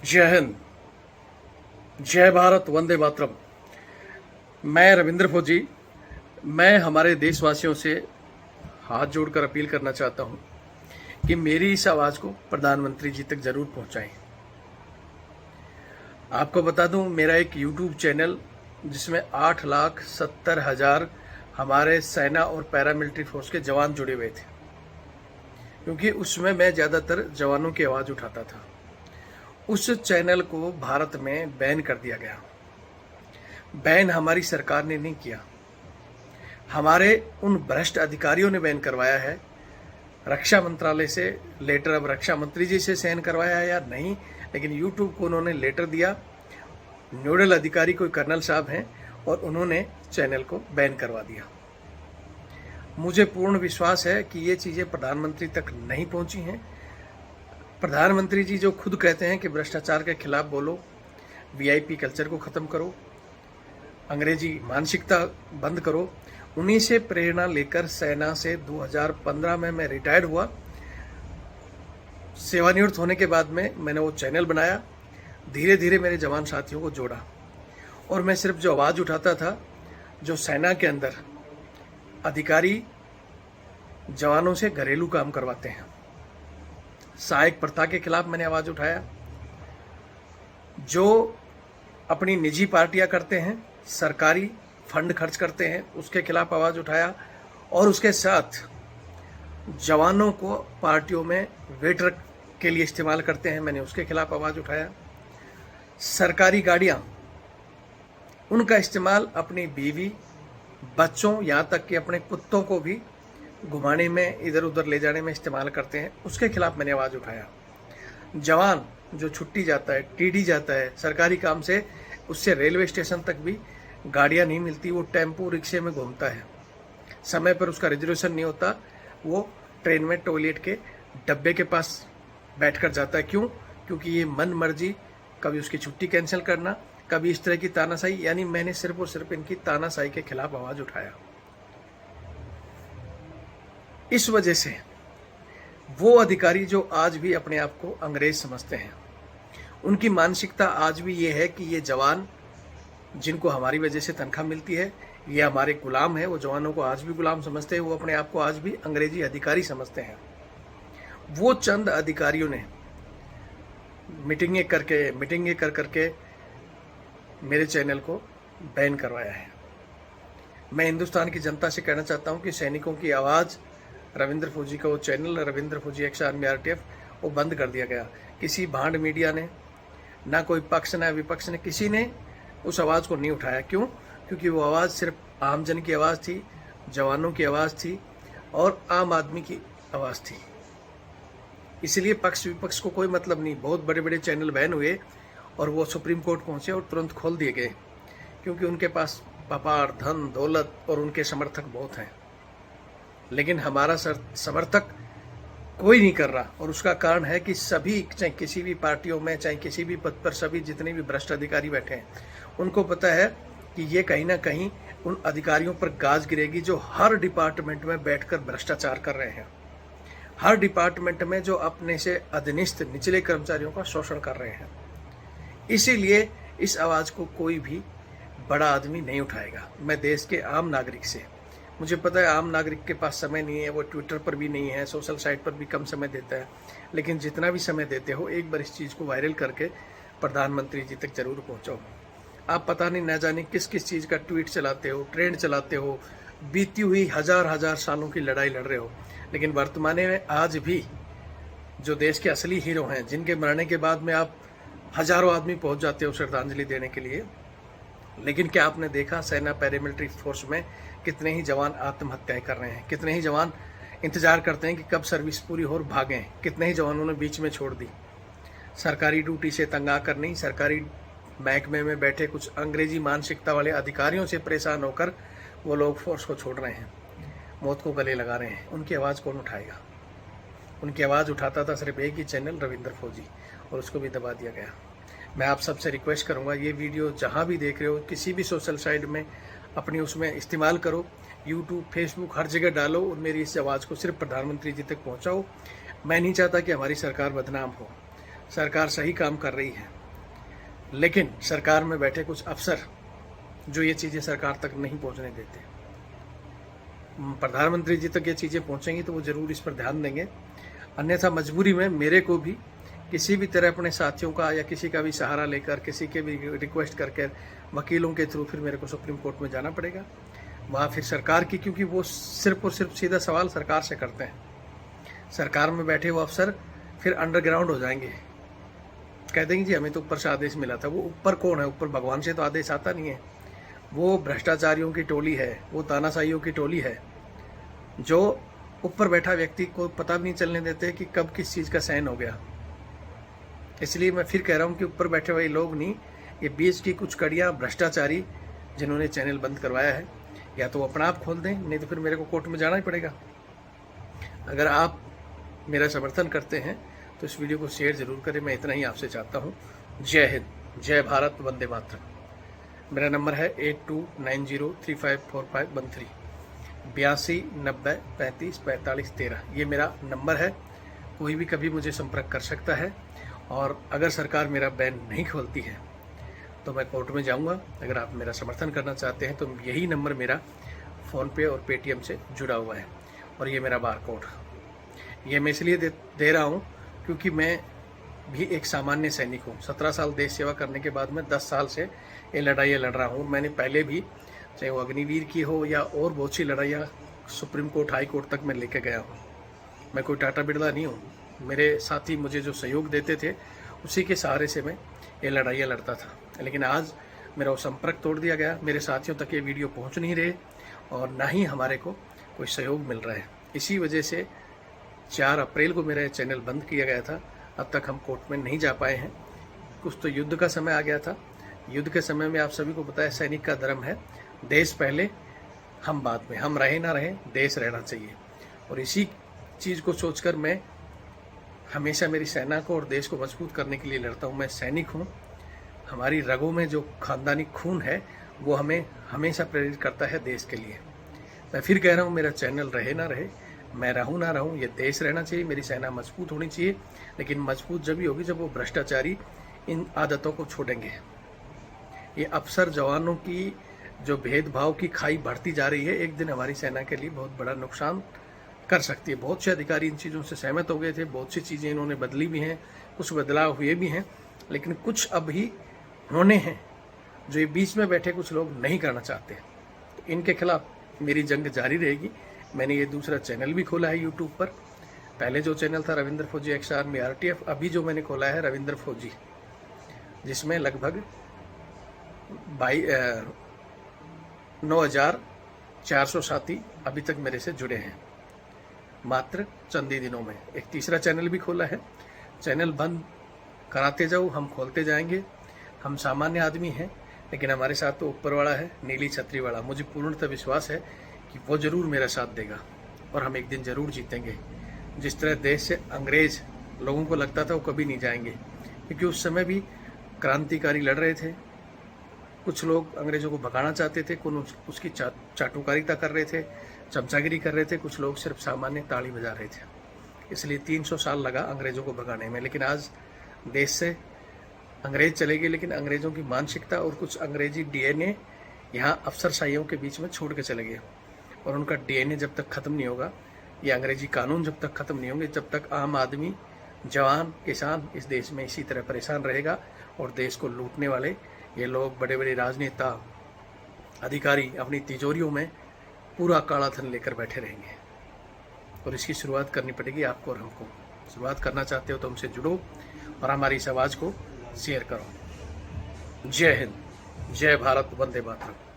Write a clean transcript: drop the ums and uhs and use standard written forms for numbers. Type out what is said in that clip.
जय हिंद, जय भारत, वंदे मातरम। मैं रविंद्र फौजी। मैं हमारे देशवासियों से हाथ जोड़कर अपील करना चाहता हूं कि मेरी इस आवाज़ को प्रधानमंत्री जी तक जरूर पहुंचाएं। आपको बता दूं, मेरा एक यूट्यूब चैनल जिसमें 8,70,000 हमारे सेना और पैरामिलिट्री फोर्स के जवान जुड़े हुए थे, क्योंकि उसमें मैं ज़्यादातर जवानों की आवाज़ उठाता था। उस चैनल को भारत में बैन कर दिया गया। बैन हमारी सरकार ने नहीं किया, हमारे उन भ्रष्ट अधिकारियों ने बैन करवाया है। रक्षा मंत्रालय से लेटर, अब रक्षा मंत्री जी से साइन करवाया है या नहीं, लेकिन यूट्यूब को उन्होंने लेटर दिया। नोडल अधिकारी कोई कर्नल साहब हैं और उन्होंने चैनल को बैन करवा दिया। मुझे पूर्ण विश्वास है कि ये चीज़ें प्रधानमंत्री तक नहीं पहुंची हैं। प्रधानमंत्री जी जो खुद कहते हैं कि भ्रष्टाचार के खिलाफ बोलो, वीआईपी कल्चर को ख़त्म करो, अंग्रेजी मानसिकता बंद करो, उन्हीं से प्रेरणा लेकर सेना से 2015 में मैं रिटायर्ड हुआ। सेवानिवृत्त होने के बाद में मैंने वो चैनल बनाया, धीरे धीरे मेरे जवान साथियों को जोड़ा, और मैं सिर्फ जो आवाज़ उठाता था, जो सेना के अंदर अधिकारी जवानों से घरेलू काम करवाते हैं, सहायक प्रथा के खिलाफ मैंने आवाज़ उठाया। जो अपनी निजी पार्टियां करते हैं, सरकारी फंड खर्च करते हैं, उसके खिलाफ आवाज़ उठाया। और उसके साथ जवानों को पार्टियों में वेटर के लिए इस्तेमाल करते हैं, मैंने उसके खिलाफ आवाज़ उठाया। सरकारी गाड़ियां, उनका इस्तेमाल अपनी बीवी, बच्चों, यहाँ तक कि अपने कुत्तों को भी घुमाने में, इधर उधर ले जाने में इस्तेमाल करते हैं, उसके खिलाफ मैंने आवाज़ उठाया। जवान जो छुट्टी जाता है, टीडी जाता है सरकारी काम से, उससे रेलवे स्टेशन तक भी गाड़ियाँ नहीं मिलती, वो टेम्पो रिक्शे में घूमता है, समय पर उसका रिजर्वेशन नहीं होता, वो ट्रेन में टॉयलेट के डब्बे के पास बैठकर जाता है। क्यों? क्योंकि ये मन मर्जी, कभी उसकी छुट्टी कैंसिल करना, कभी इस तरह की तानाशाही। यानी मैंने सिर्फ और सिर्फ इनकी तानाशाही के खिलाफ आवाज़ उठाया। इस वजह से वो अधिकारी जो आज भी अपने आप को अंग्रेज समझते हैं, उनकी मानसिकता आज भी ये है कि ये जवान जिनको हमारी वजह से तनख्वाह मिलती है, ये हमारे गुलाम है। वो जवानों को आज भी गुलाम समझते हैं, वो अपने आप को आज भी अंग्रेजी अधिकारी समझते हैं। वो चंद अधिकारियों ने मीटिंगें कर करके मेरे चैनल को बैन करवाया है। मैं हिंदुस्तान की जनता से कहना चाहता हूं कि सैनिकों की आवाज़, रविंद्र फौजी का वो चैनल, रविंद्र फौजी एक्स आर्मी आरटीएफ, वो बंद कर दिया गया। किसी भांड मीडिया ने, ना कोई पक्ष ना विपक्ष ने, किसी ने उस आवाज़ को नहीं उठाया। क्यों? क्योंकि वो आवाज़ सिर्फ आमजन की आवाज़ थी, जवानों की आवाज़ थी और आम आदमी की आवाज़ थी। इसलिए पक्ष विपक्ष को कोई मतलब नहीं। बहुत बड़े बड़े चैनल बैन हुए और वो सुप्रीम कोर्ट पहुंचे और तुरंत खोल दिए गए, क्योंकि उनके पास व्यापार, धन दौलत और उनके समर्थक बहुत हैं। लेकिन हमारा समर्थक कोई नहीं कर रहा, और उसका कारण है कि सभी, चाहे किसी भी पार्टियों में, चाहे किसी भी पद पर, सभी जितने भी भ्रष्ट अधिकारी बैठे हैं, उनको पता है कि ये कहीं ना कहीं उन अधिकारियों पर गाज गिरेगी जो हर डिपार्टमेंट में बैठकर भ्रष्टाचार कर रहे हैं, हर डिपार्टमेंट में जो अपने से अधीनस्थ निचले कर्मचारियों का शोषण कर रहे हैं। इसीलिए इस आवाज़ को कोई भी बड़ा आदमी नहीं उठाएगा। मैं देश के आम नागरिक से, मुझे पता है आम नागरिक के पास समय नहीं है, वो ट्विटर पर भी नहीं है, सोशल साइट पर भी कम समय देता है, लेकिन जितना भी समय देते हो, एक बार इस चीज़ को वायरल करके प्रधानमंत्री जी तक जरूर पहुंचाओ। आप पता नहीं न जाने किस किस चीज़ का ट्वीट चलाते हो, ट्रेंड चलाते हो, बीती हुई हजार हजार सालों की लड़ाई लड़ रहे हो, लेकिन वर्तमान में आज भी जो देश के असली हीरो हैं, जिनके मरने के बाद में आप हजारों आदमी पहुंच जाते हो श्रद्धांजलि देने के लिए, लेकिन क्या आपने देखा सेना पैरामिलिट्री फोर्स में कितने ही जवान आत्महत्याएं कर रहे हैं, कितने ही जवान इंतजार करते हैं कि कब सर्विस पूरी हो और भागें, कितने ही जवानों ने बीच में छोड़ दी। सरकारी ड्यूटी से तंग आकर नहीं, सरकारी महकमे में बैठे कुछ अंग्रेजी मानसिकता वाले अधिकारियों से परेशान होकर वो लोग फोर्स को छोड़ रहे हैं, मौत को गले लगा रहे हैं। उनकी आवाज़ कौन उठाएगा? उनकी आवाज़ उठाता था सिर्फ एक ही चैनल, रविंद्र फौजी, और उसको भी दबा दिया गया। मैं आप सबसे रिक्वेस्ट करूंगा, ये वीडियो जहां भी देख रहे हो, किसी भी सोशल साइट में अपनी उसमें इस्तेमाल करो, यूट्यूब, फेसबुक, हर जगह डालो और मेरी इस आवाज़ को सिर्फ प्रधानमंत्री जी तक पहुंचाओ। मैं नहीं चाहता कि हमारी सरकार बदनाम हो। सरकार सही काम कर रही है, लेकिन सरकार में बैठे कुछ अफसर जो ये चीज़ें सरकार तक नहीं पहुंचने देते। प्रधानमंत्री जी तक ये चीज़ें पहुंचेंगी तो वो ज़रूर इस पर ध्यान देंगे, अन्यथा मजबूरी में मेरे को भी किसी भी तरह अपने साथियों का या किसी का भी सहारा लेकर, किसी के भी रिक्वेस्ट करके, वकीलों के थ्रू फिर मेरे को सुप्रीम कोर्ट में जाना पड़ेगा। वहाँ फिर सरकार की, क्योंकि वो सिर्फ और सिर्फ सीधा सवाल सरकार से करते हैं। सरकार में बैठे वो अफसर फिर अंडरग्राउंड हो जाएंगे, कह देंगे जी हमें तो ऊपर से आदेश मिला था। वो ऊपर कौन है? ऊपर भगवान से तो आदेश आता नहीं है। वो भ्रष्टाचारियों की टोली है, वो तानाशाहियों की टोली है, जो ऊपर बैठा व्यक्ति को पता भी नहीं चलने देते कि कब किस चीज़ का सहन हो गया। इसलिए मैं फिर कह रहा हूँ कि ऊपर बैठे हुए लोग नहीं, ये बीच की कुछ कड़ियाँ भ्रष्टाचारी जिन्होंने चैनल बंद करवाया है, या तो वो अपना आप खोल दें, नहीं तो फिर मेरे को कोर्ट में जाना ही पड़ेगा। अगर आप मेरा समर्थन करते हैं तो इस वीडियो को शेयर जरूर करें। मैं इतना ही आपसे चाहता हूँ। जय हिंद, जय भारत, वंदे मातरम। मेरा नंबर है 8290354513 8290354513। ये मेरा नंबर है, कोई भी कभी मुझे संपर्क कर सकता है। और अगर सरकार मेरा बैन नहीं खोलती है तो मैं कोर्ट में जाऊंगा। अगर आप मेरा समर्थन करना चाहते हैं तो यही नंबर मेरा फ़ोनपे और पेटीएम से जुड़ा हुआ है, और ये मेरा बार कोड। ये मैं इसलिए दे रहा हूँ क्योंकि मैं भी एक सामान्य सैनिक हूँ। 17 साल देश सेवा करने के बाद मैं 10 साल से ये लड़ाइयाँ लड़ रहा हूँ। मैंने पहले भी, चाहे वो अग्निवीर की हो या और बहुत सी लड़ाइयाँ, सुप्रीम कोर्ट, हाई कोर्ट तक मैं लेके गया हूँ। मैं कोई टाटा बिरला नहीं हूँ। मेरे साथी मुझे जो सहयोग देते थे उसी के सहारे से मैं ये लड़ाइयाँ लड़ता था। लेकिन आज मेरा वो संपर्क तोड़ दिया गया, मेरे साथियों तक ये वीडियो पहुँच नहीं रहे और ना ही हमारे को कोई सहयोग मिल रहा है। इसी वजह से 4 अप्रैल को मेरा चैनल बंद किया गया था। अब तक हम कोर्ट में नहीं जा पाए हैं। कुछ तो युद्ध का समय आ गया था। युद्ध के समय में आप सभी को पता है, सैनिक का धर्म है देश पहले, हम बाद में। हम रहे ना रहे, देश रहना चाहिए। और इसी चीज़ को सोचकर मैं हमेशा मेरी सेना को और देश को मजबूत करने के लिए लड़ता हूँ। मैं सैनिक हूँ। हमारी रगों में जो खानदानी खून है वो हमें हमेशा प्रेरित करता है देश के लिए। मैं फिर कह रहा हूँ, मेरा चैनल रहे ना रहे, मैं रहूँ ना रहूँ, ये देश रहना चाहिए, मेरी सेना मजबूत होनी चाहिए। लेकिन मजबूत जब ही होगी जब वो भ्रष्टाचारी इन आदतों को छोड़ेंगे। ये अफसर जवानों की जो भेदभाव की खाई बढ़ती जा रही है, एक दिन हमारी सेना के लिए बहुत बड़ा नुकसान कर सकती है। बहुत से अधिकारी इन चीज़ों से सहमत हो गए थे, बहुत सी चीज़ें इन्होंने बदली भी हैं, कुछ बदलाव हुए भी हैं, लेकिन कुछ अब ही होने हैं जो ये बीच में बैठे कुछ लोग नहीं करना चाहते। तो इनके खिलाफ मेरी जंग जारी रहेगी। मैंने ये दूसरा चैनल भी खोला है यूट्यूब पर। पहले जो चैनल था रविंद्र फौजी एक्स आर्मी RTF, अभी जो मैंने खोला है रविंद्र फौजी, जिसमें लगभग 9,400 साथी अभी तक मेरे से जुड़े हैं मात्र चंद ही दिनों में। एक तीसरा चैनल भी खोला है। चैनल बंद कराते जाओ, हम खोलते जाएंगे। हम सामान्य आदमी हैं, लेकिन हमारे साथ तो ऊपर वाला है, नीली छतरी वाला। मुझे पूर्णतः विश्वास है कि वो जरूर मेरा साथ देगा और हम एक दिन जरूर जीतेंगे। जिस तरह देश से अंग्रेज लोगों को लगता था वो कभी नहीं जाएंगे, क्योंकि उस समय भी क्रांतिकारी लड़ रहे थे। कुछ लोग अंग्रेजों को भगाना चाहते थे, कुछ उसकी चाटुकारिता कर रहे थे, चमचागिरी कर रहे थे, कुछ लोग सिर्फ सामान्य ताली बजा रहे थे। इसलिए 300 साल लगा अंग्रेजों को भगाने में। लेकिन आज देश से अंग्रेज चले गए, लेकिन अंग्रेजों की मानसिकता और कुछ अंग्रेजी DNA यहाँ अफसरशाहियों के बीच में छोड़ के चले गए। और उनका DNA जब तक ख़त्म नहीं होगा, ये अंग्रेजी कानून जब तक ख़त्म नहीं होंगे, जब तक आम आदमी, जवान, किसान इस देश में इसी तरह परेशान रहेगा। और देश को लूटने वाले ये लोग, बड़े बड़े राजनेता, अधिकारी अपनी तिजोरियों में पूरा काला धन लेकर बैठे रहेंगे। और इसकी शुरुआत करनी पड़ेगी आपको और हमको। शुरुआत करना चाहते हो तो हमसे जुड़ो और हमारी इस आवाज़ को शेयर करो। जय हिंद, जय भारत, वंदे मातरम।